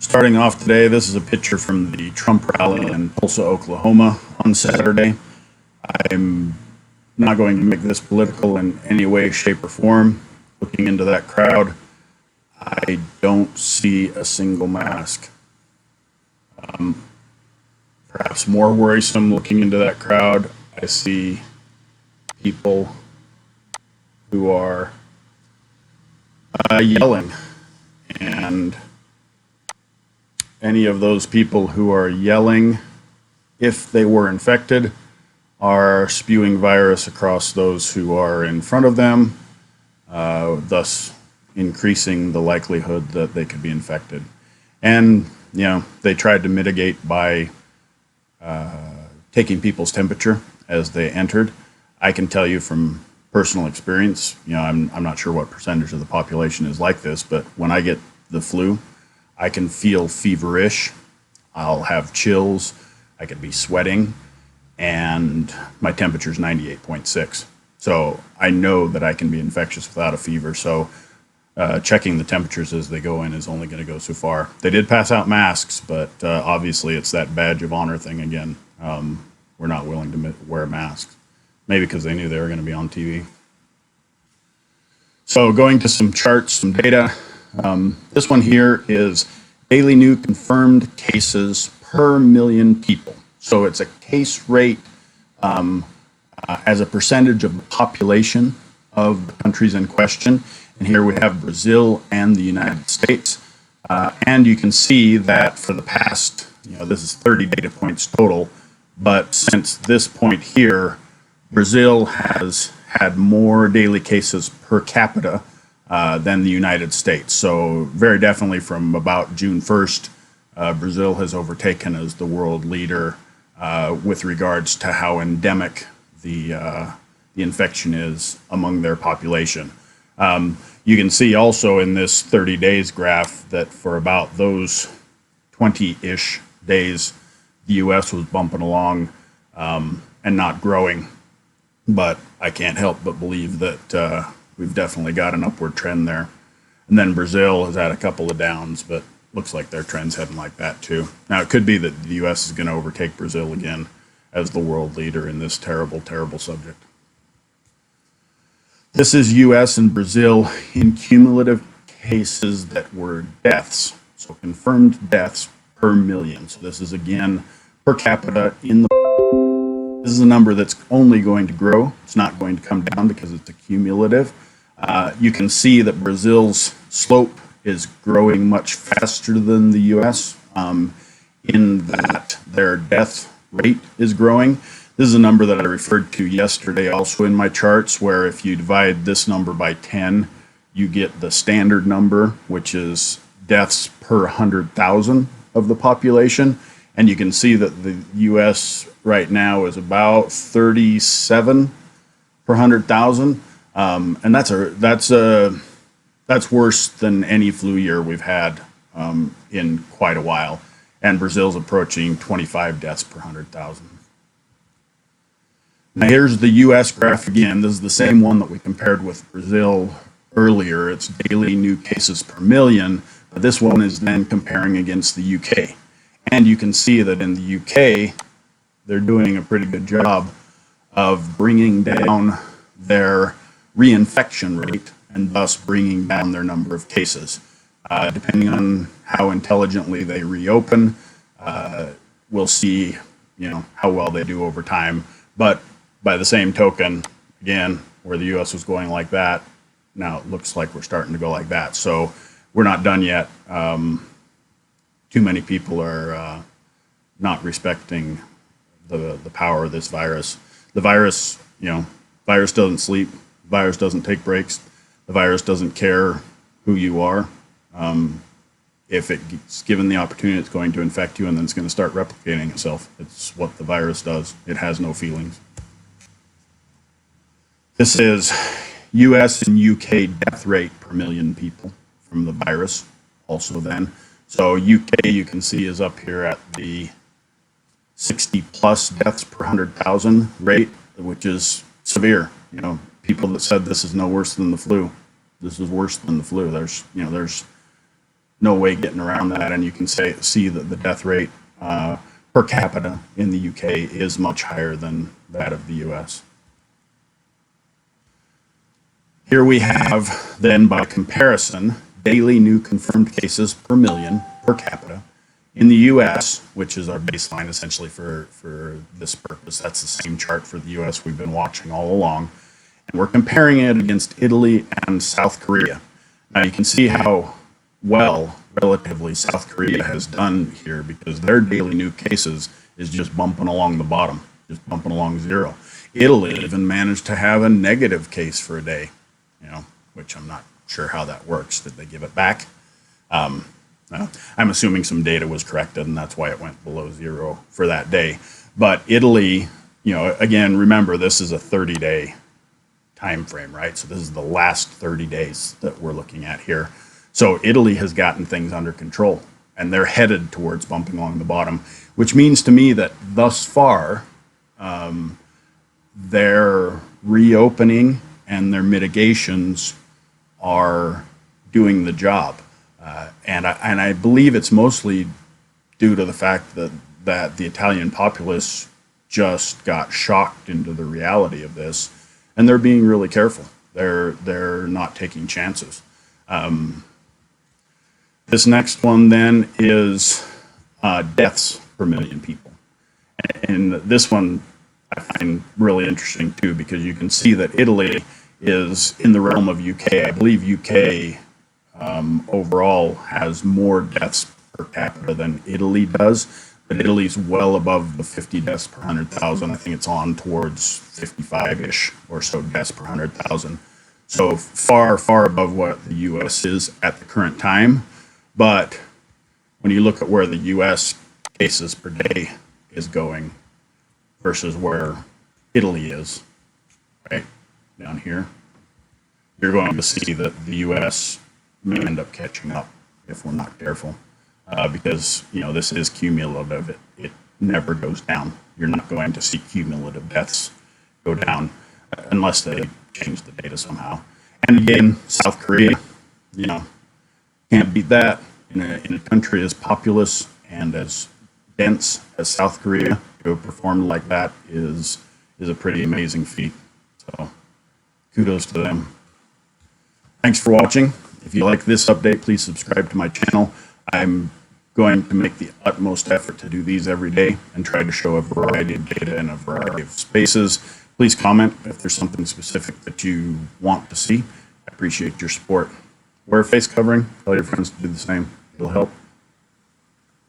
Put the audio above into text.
Starting off today, this is a picture from the Trump rally in Tulsa, Oklahoma on Saturday. I'm not going to make this political in any way, shape, or form. Looking into that crowd, I don't see a single mask. Perhaps more worrisome, looking into that crowd, I see people who are yelling, and any of those people who are yelling, if they were infected, are spewing virus across those who are in front of them, thus increasing the likelihood that they could be infected. And, they tried to mitigate by taking people's temperature as they entered. I can tell you from personal experience, I'm not sure what percentage of the population is like this, but when I get the flu, I can feel feverish. I'll have chills. I could be sweating, and my temperature is 98.6. So I know that I can be infectious without a fever. So checking the temperatures as they go in is only going to go so far. They did pass out masks, but obviously it's that badge of honor thing again. We're not willing to wear masks. Maybe because they knew they were going to be on TV. So going to some charts, some data. This one here is daily new confirmed cases per million people. So it's a case rate as a percentage of the population of the countries in question. And here we have Brazil and the United States. And you can see that for the past, this is 30 data points total, but since this point here, Brazil has had more daily cases per capita than the United States. So very definitely from about June 1st, Brazil has overtaken as the world leader with regards to how endemic the infection is among their population. You can see also in this 30 days graph that for about those 20-ish days, the U.S. was bumping along and not growing. But I can't help but believe that we've definitely got an upward trend there. And then Brazil has had a couple of downs, but looks like their trend's heading like that too. Now, it could be that the U.S. is going to overtake Brazil again as the world leader in this terrible, terrible subject. This is U.S. and Brazil in cumulative cases that were deaths. So confirmed deaths per million. So this is again per capita in the. This is a number that's only going to grow. It's not going to come down because it's a cumulative. You can see that Brazil's slope is growing much faster than the U.S. In that their death rate is growing. This is a number that I referred to yesterday also in my charts, where if you divide this number by 10, you get the standard number, which is deaths per 100,000 of the population. And you can see that the U.S. right now is about 37 per 100,000, and that's worse than any flu year we've had in quite a while. And Brazil's approaching 25 deaths per 100,000. Now here's the U.S. graph again. This is the same one that we compared with Brazil earlier. It's daily new cases per million, but this one is then comparing against the U.K. And you can see that in the UK, they're doing a pretty good job of bringing down their reinfection rate and thus bringing down their number of cases. Depending on how intelligently they reopen, we'll see, how well they do over time. But by the same token, again, where the U.S. was going like that, now it looks like we're starting to go like that. So we're not done yet. Too many people are not respecting the power of this virus. The virus, virus doesn't sleep. Virus doesn't take breaks. The virus doesn't care who you are. If it's given the opportunity, it's going to infect you, and then it's going to start replicating itself. It's what the virus does. It has no feelings. This is U.S. and U.K. death rate per million people from the virus also then. So UK, you can see, is up here at the 60 plus deaths per 100,000 rate, which is severe. People that said this is no worse than the flu. This is worse than the flu. There's no way getting around that. And you can see that the death rate per capita in the UK is much higher than that of the US. Here we have then, by comparison, daily new confirmed cases per million per capita in the US, which is our baseline essentially for this purpose. That's the same chart for the US we've been watching all along. And we're comparing it against Italy and South Korea. Now you can see how well, relatively, South Korea has done here, because their daily new cases is just bumping along the bottom, just bumping along zero. Italy even managed to have a negative case for a day, which I'm not sure how that works. Did they give it back? I'm assuming some data was corrected, and that's why it went below zero for that day. But Italy, again, remember, this is a 30-day time frame, right? So this is the last 30 days that we're looking at here. So Italy has gotten things under control, and they're headed towards bumping along the bottom, which means to me that thus far, their reopening and their mitigations are doing the job. And I believe it's mostly due to the fact that the Italian populace just got shocked into the reality of this, and they're being really careful. They're not taking chances. This next one then is deaths per million people. And this one I find really interesting too, because you can see that Italy is in the realm of UK. I believe UK overall has more deaths per capita than Italy does, but Italy's well above the 50 deaths per 100,000. I think it's on towards 55-ish or so deaths per 100,000. So far, far above what the US is at the current time. But when you look at where the US cases per day is going versus where Italy is, right down here, you're going to see that the US may end up catching up if we're not careful, because this is cumulative. It never goes down. You're not going to see cumulative deaths go down unless they change the data somehow. And again, South Korea, can't beat that. In a country as populous and as dense as South Korea, to have performed like that is a pretty amazing feat. So kudos to them. Thanks for watching. If you like this update, please subscribe to my channel. I'm going to make the utmost effort to do these every day and try to show a variety of data in a variety of spaces. Please comment if there's something specific that you want to see. I appreciate your support. Wear a face covering. Tell your friends to do the same. It'll help.